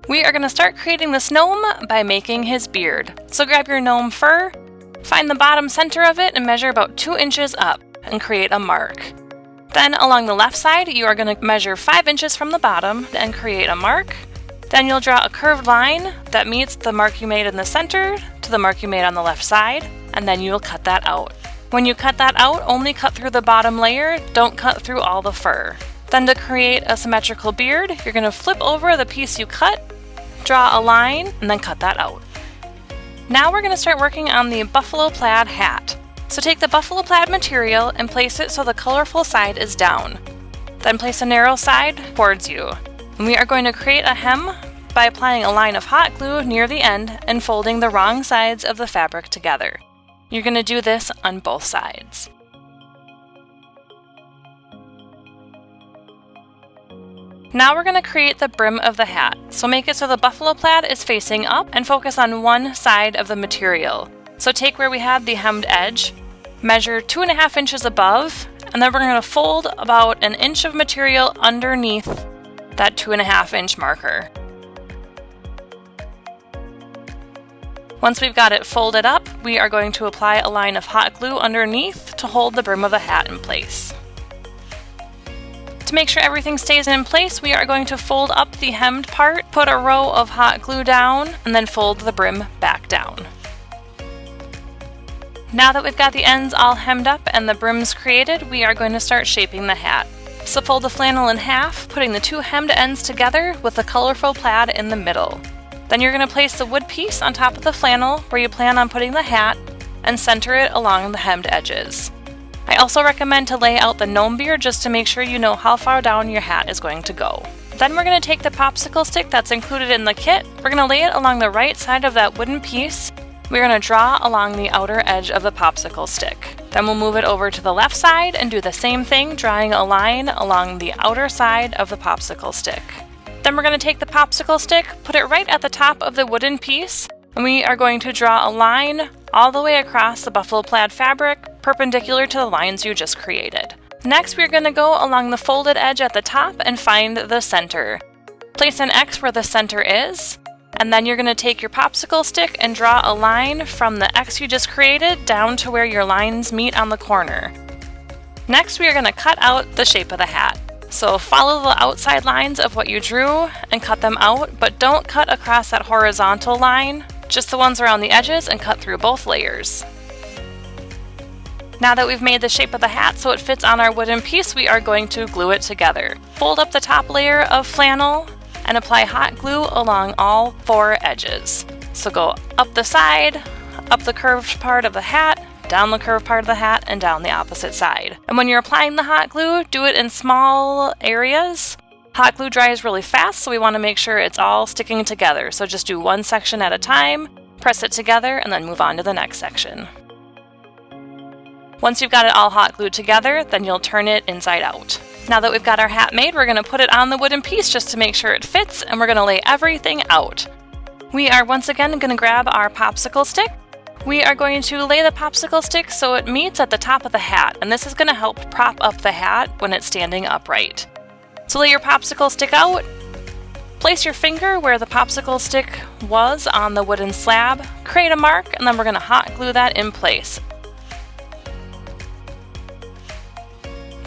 We are going to start creating this gnome by making his beard. So grab your gnome fur, find the bottom center of it and measure about 2 inches up and create a mark. Then along the left side, you are going to measure 5 inches from the bottom and create a mark. Then you'll draw a curved line that meets the mark you made in the center to the mark you made on the left side, and then you will cut that out. When you cut that out, only cut through the bottom layer, don't cut through all the fur. Then to create a symmetrical beard, you're going to flip over the piece you cut, draw a line, and then cut that out. Now we're going to start working on the Buffalo Plaid Hat. So take the Buffalo Plaid material and place it so the colorful side is down. Then place a narrow side towards you. And we are going to create a hem by applying a line of hot glue near the end and folding the wrong sides of the fabric together. You're going to do this on both sides. Now we're going to create the brim of the hat. So make it so the buffalo plaid is facing up and focus on one side of the material. So take where we had the hemmed edge, measure 2.5 inches above, and then we're going to fold about 1 inch of material underneath that 2.5 inch marker. Once we've got it folded up, we are going to apply a line of hot glue underneath to hold the brim of the hat in place. To make sure everything stays in place, we are going to fold up the hemmed part, put a row of hot glue down, and then fold the brim back down. Now that we've got the ends all hemmed up and the brims created, we are going to start shaping the hat. So fold the flannel in half, putting the 2 hemmed ends together with the colorful plaid in the middle. Then you're going to place the wood piece on top of the flannel where you plan on putting the hat and center it along the hemmed edges. I also recommend to lay out the gnome beard just to make sure you know how far down your hat is going to go. Then we're going to take the popsicle stick that's included in the kit, we're going to lay it along the right side of that wooden piece. We're going to draw along the outer edge of the popsicle stick. Then we'll move it over to the left side and do the same thing, drawing a line along the outer side of the popsicle stick. Then we're going to take the popsicle stick, put it right at the top of the wooden piece, and we are going to draw a line all the way across the buffalo plaid fabric, perpendicular to the lines you just created. Next, we're going to go along the folded edge at the top and find the center. Place an X where the center is, and then you're going to take your popsicle stick and draw a line from the X you just created down to where your lines meet on the corner. Next, we are going to cut out the shape of the hat. So follow the outside lines of what you drew and cut them out, but don't cut across that horizontal line, just the ones around the edges, and cut through both layers. Now that we've made the shape of the hat so it fits on our wooden piece, we are going to glue it together. Fold up the top layer of flannel and apply hot glue along all 4 edges. So go up the side, up the curved part of the hat, down the curved part of the hat, and down the opposite side. And when you're applying the hot glue, do it in small areas. Hot glue dries really fast, so we want to make sure it's all sticking together. So just do one section at a time, press it together, and then move on to the next section. Once you've got it all hot glued together, then you'll turn it inside out. Now that we've got our hat made, we're going to put it on the wooden piece just to make sure it fits, and we're going to lay everything out. We are once again going to grab our popsicle stick. We are going to lay the popsicle stick so it meets at the top of the hat, and this is going to help prop up the hat when it's standing upright. So lay your popsicle stick out, place your finger where the popsicle stick was on the wooden slab, create a mark, and then we're going to hot glue that in place.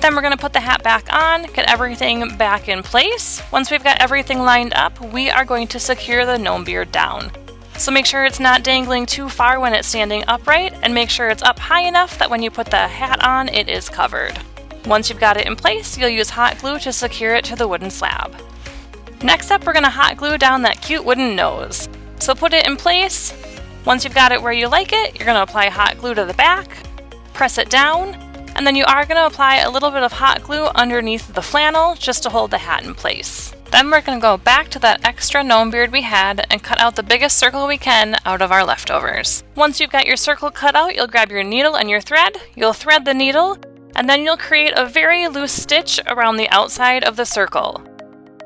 Then we're going to put the hat back on, get everything back in place. Once we've got everything lined up, we are going to secure the gnome beard down. So make sure it's not dangling too far when it's standing upright, and make sure it's up high enough that when you put the hat on, it is covered. Once you've got it in place, you'll use hot glue to secure it to the wooden slab. Next up, we're going to hot glue down that cute wooden nose. So put it in place. Once you've got it where you like it, you're going to apply hot glue to the back, press it down, and then you are going to apply a little bit of hot glue underneath the flannel just to hold the hat in place. Then we're going to go back to that extra gnome beard we had and cut out the biggest circle we can out of our leftovers. Once you've got your circle cut out, you'll grab your needle and your thread, you'll thread the needle, and then you'll create a very loose stitch around the outside of the circle.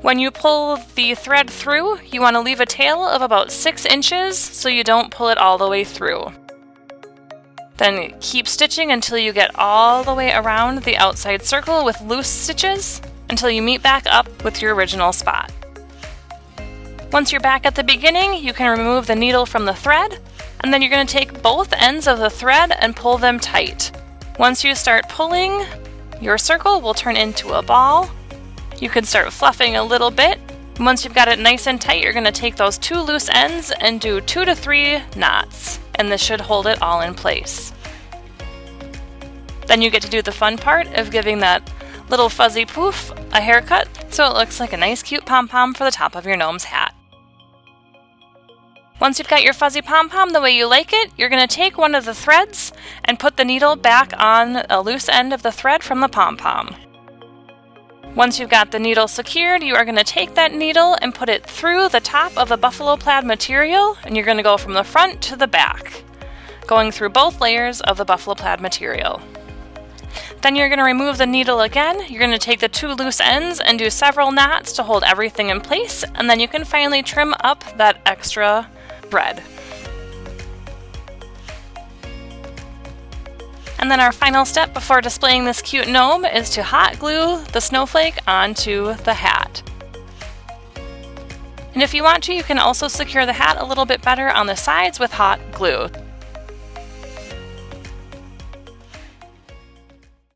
When you pull the thread through, you want to leave a tail of about 6 inches so you don't pull it all the way through. Then keep stitching until you get all the way around the outside circle with loose stitches, until you meet back up with your original spot. Once you're back at the beginning, you can remove the needle from the thread, and then you're going to take both ends of the thread and pull them tight. Once you start pulling, your circle will turn into a ball. You can start fluffing a little bit. Once you've got it nice and tight, you're going to take those 2 loose ends and do 2 to 3 knots, and this should hold it all in place. Then you get to do the fun part of giving that little fuzzy poof a haircut, so it looks like a nice cute pom-pom for the top of your gnome's hat. Once you've got your fuzzy pom-pom the way you like it, you're going to take one of the threads and put the needle back on a loose end of the thread from the pom-pom. Once you've got the needle secured, you are going to take that needle and put it through the top of the buffalo plaid material, and you're going to go from the front to the back, going through both layers of the buffalo plaid material. Then you're going to remove the needle again. You're going to take the 2 loose ends and do several knots to hold everything in place, and then you can finally trim up that extra thread. And then our final step before displaying this cute gnome is to hot glue the snowflake onto the hat. And if you want to, you can also secure the hat a little bit better on the sides with hot glue.